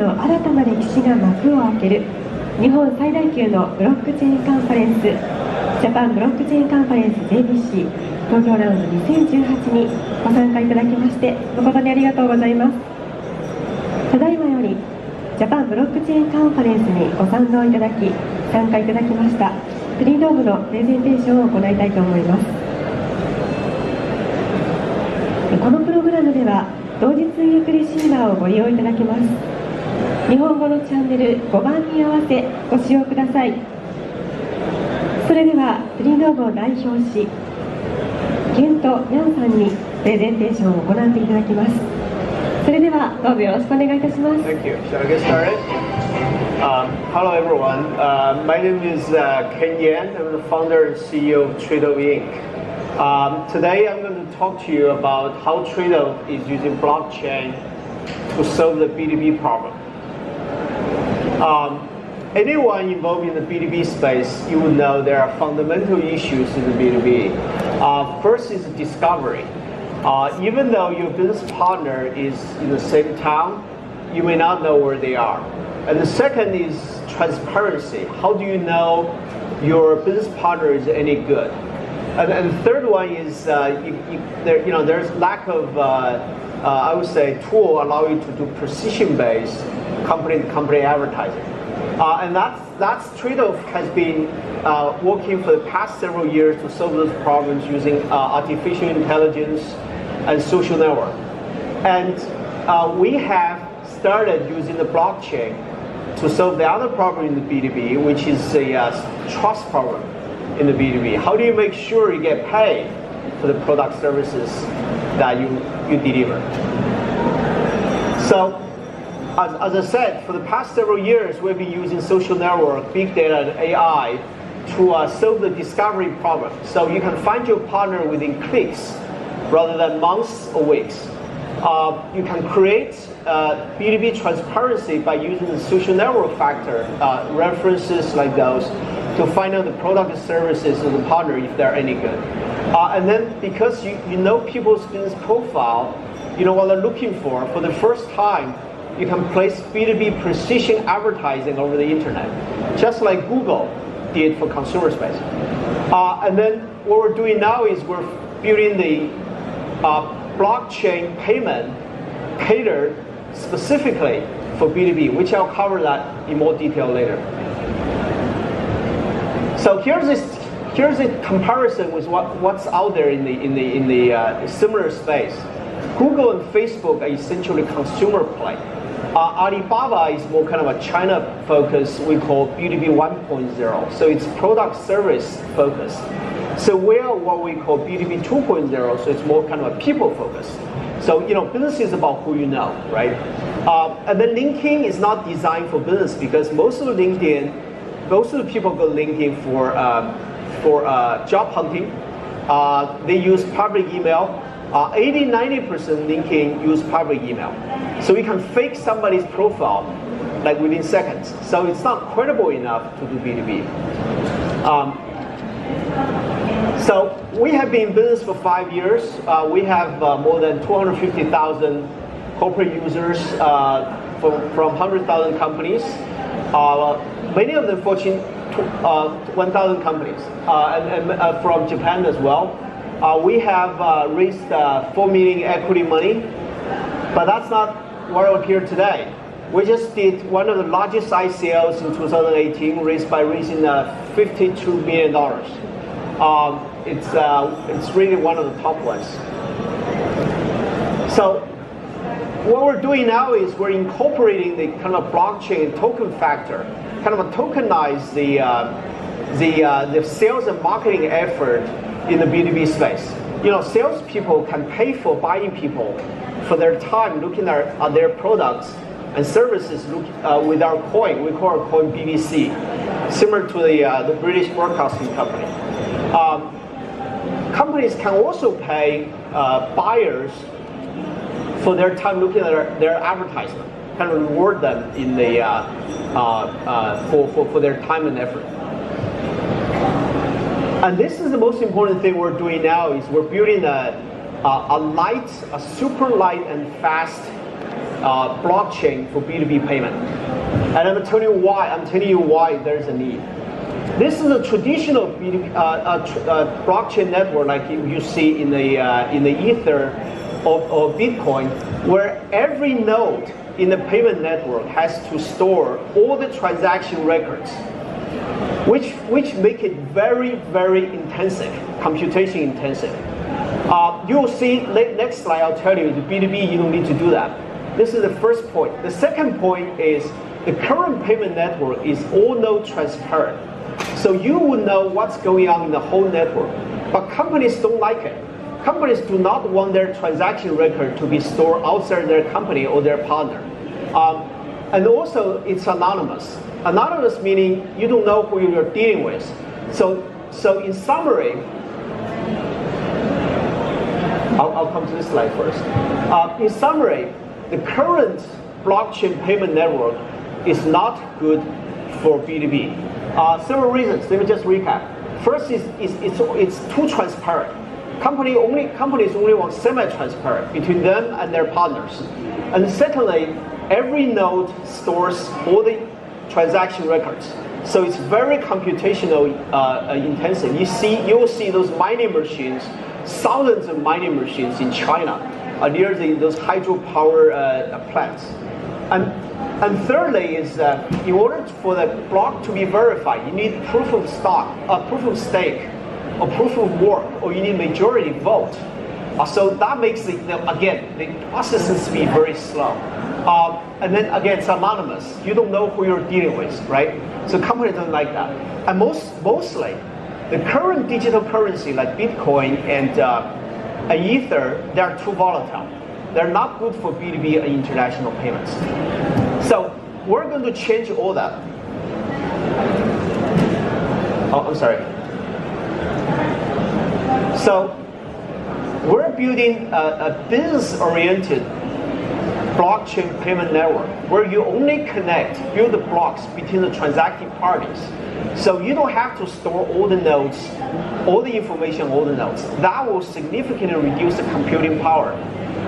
の新たな歴史が幕を開ける日本最大級のブロックチェーンカンファレンス、ジャパンブロックチェーンカンファレンス JBC 東京ラウンド2018にご参加いただきまして誠にありがとうございます。ただいまよりジャパンブロックチェーンカンファレンスにご賛同いただき参加いただきましたTraDoveのプレゼンテーションを行いたいと思います。このプログラムでは同時通訳レシーバーをご利用いただけます。日本語のチャンネル5番に合わせご使用ください。それではTraDoveを代表しケント・ヤンさんにプレゼンテーションを行っていただきます。それではどうぞよろしくお願いいたします。 Thank you. Shall I get started? Hello everyone. My name is Ken Yan. I'm the founder and CEO of TraDove Inc. Today I'm going to talk to you about how TraDove is using blockchain to solve the B2B problem. Anyone involved in the B2B space, you will know there are fundamental issues in the B2B. First is discovery. Even though your business partner is in the same town, you may not know where they are. And the second is transparency. How do you know your business partner is any good? And the third one is there's lack of I would say tool allow you to do precision-based company-to-company advertising. And that's TraDove has been working for the past several years to solve those problems using artificial intelligence and social network. And we have started using the blockchain to solve the other problem in the B2B, which is the trust problem in the B2B. How do you make sure you get paid for the product services that you deliver? So, as I said, for the past several years, we've been using social network, big data, and AI to solve the discovery problem. So you can find your partner within clicks rather than months or weeks. You can create B2B transparency by using the social network factor, references like those, to find out the product and services of the partner if they're any good. And then because you know people's business profile, you know what they're looking for the first time, you can place B2B precision advertising over the internet, just like Google did for consumer space. And then what we're doing now is we're building the blockchain payment catered specifically for B2B, which I'll cover that in more detail later. So here's a comparison with what's out there in the similar space. Google and Facebook are essentially consumer play. Alibaba is more kind of a China focus we call B2B 1.0. So it's product service focused. So we're what we call B2B 2.0, so it's more kind of a people focus. So, business is about who you know, right? And then LinkedIn is not designed for business because most of the people go LinkedIn for job hunting. They use public email. 80-90% LinkedIn use public email. So you can fake somebody's profile like within seconds. So it's not credible enough to do B2B. So we have been in business for 5 years. We have more than 250,000 corporate users from 100,000 companies. Many of them Fortune 1,000 companies, and from Japan as well. We have raised $4 million equity money, but that's not why we're here today. We just did one of the largest ICOs in 2018, raising $52 million. It's really one of the top ones. So what we're doing now is we're incorporating the kind of blockchain token factor, kind of tokenize the sales and marketing effort in the B2B space. Salespeople can pay for buying people for their time looking at their products and services with our coin. We call our coin BBC, similar to the British Broadcasting Company. Companies can also pay buyers for their time looking at their advertisement, kind of reward them in the for their time and effort. And this is the most important thing we're doing now is we're building a super light and fast blockchain for B2B payment. And I'm telling you why there's a need. This is a traditional blockchain network like you see in the Ether or Bitcoin, where every node in the payment network has to store all the transaction records, which make it very, very intensive, computation intensive. You will see, next slide I'll tell you, the B2B, you don't need to do that. This is the first point. The second point is the current payment network is all node transparent. So you will know what's going on in the whole network. But companies don't like it. Companies do not want their transaction record to be stored outside their company or their partner. And also, it's anonymous. Anonymous meaning you don't know who you're dealing with. So in summary, I'll come to this slide first. In summary, the current blockchain payment network is not good for B2B. Several reasons. Let me just recap. First is it's too transparent. Companies only want semi-transparent between them and their partners. And secondly, every node stores all the transaction records. So it's very computational intensive. You will see those mining machines, thousands of mining machines in China near those hydropower plants. And thirdly is that in order for the block to be verified, you need proof of stake, or proof of work, or you need majority vote. So that makes the processes be very slow. And then again, it's anonymous. You don't know who you're dealing with, right? So companies don't like that. And mostly, the current digital currency like Bitcoin and Ether, they're too volatile. They're not good for B2B and international payments. So we're going to change all that. Oh, I'm sorry. So we're building a business-oriented blockchain payment network where you only build the blocks between the transacting parties. So you don't have to store all the nodes, all the information, all the nodes. That will significantly reduce the computing power.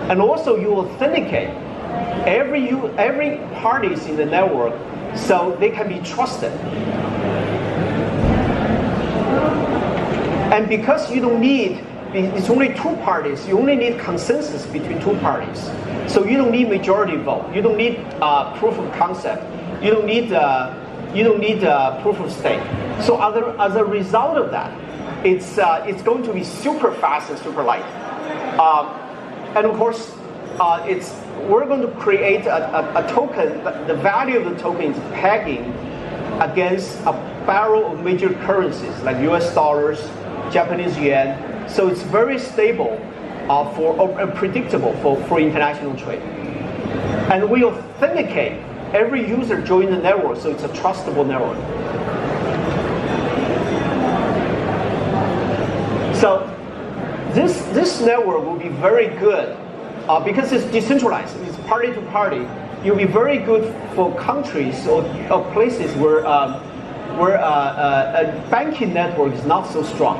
And also you authenticate every parties in the network so they can be trusted. And because you don't need, it's only two parties, you only need consensus between two parties. So you don't need majority vote. You don't need proof of concept. You don't need proof of stake. So as a result of that, it's going to be super fast and super light. And of course, we're going to create a token. The value of the token is pegging against a barrel of major currencies like US dollars, Japanese yen. So it's very stable and predictable for international trade. And we authenticate every user joining the network, so it's a trustable network. So this network will be very good because it's decentralized. It's party to party. It will be very good for countries or places where a banking network is not so strong,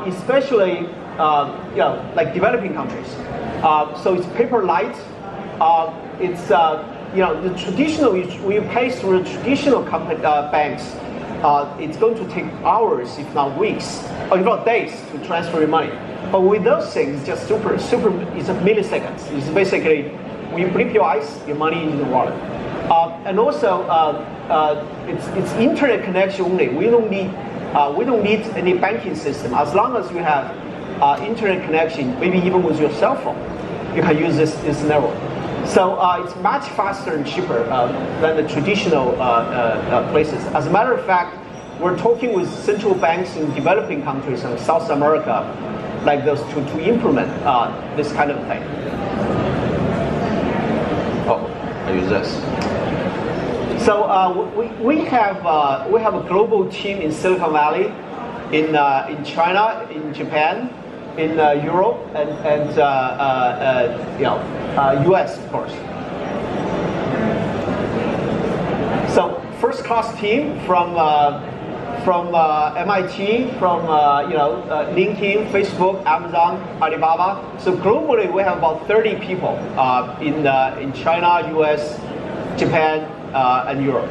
especially like developing countries. So it's paper light. It's the traditional, we pay through the traditional banks. It's going to take hours, if not weeks, or if not days, to transfer your money. But with those things, it's just super. It's a milliseconds. It's basically when you blink your eyes, your money is in the wallet. And also, it's internet connection only. We don't need any banking system. As long as you have internet connection, maybe even with your cell phone, you can use this network. So it's much faster and cheaper than the traditional places. As a matter of fact, we're talking with central banks in developing countries and South America, like those, to implement this kind of thing. Oh, I use this. So we have a global team in Silicon Valley, in China, in Japan, in Europe, and US, of course. So first-class team from from MIT, from LinkedIn, Facebook, Amazon, Alibaba. So globally, we have about 30 people in China, US, Japan, and Europe.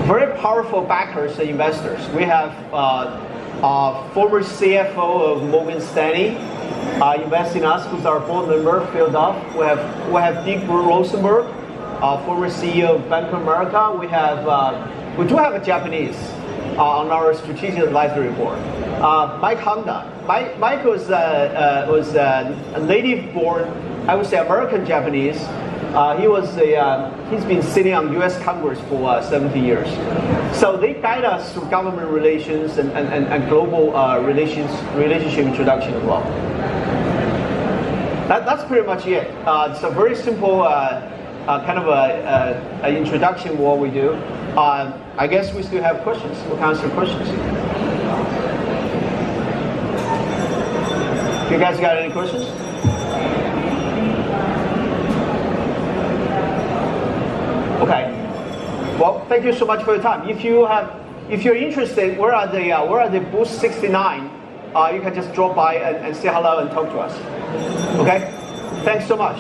Very powerful backers and investors. We have former CFO of Morgan Stanley invest in us, who's our board member, TraDove. We have Dick Rosenberg, former CEO of Bank of America. We do have a Japanese on our strategic advisory board. Mike Honda. Mike was a native born, I would say, American Japanese. He's been sitting on U.S. Congress for 70 years. So they guide us through government relations and global relationship introduction as well. That's pretty much it. It's a very simple kind of an introduction of what we do. I guess we still have questions. We can answer questions. You guys got any questions? Okay. Well, thank you so much for your time. If you're interested, we're at the booth 69. You can just drop by and say hello and talk to us. Okay? Thanks so much.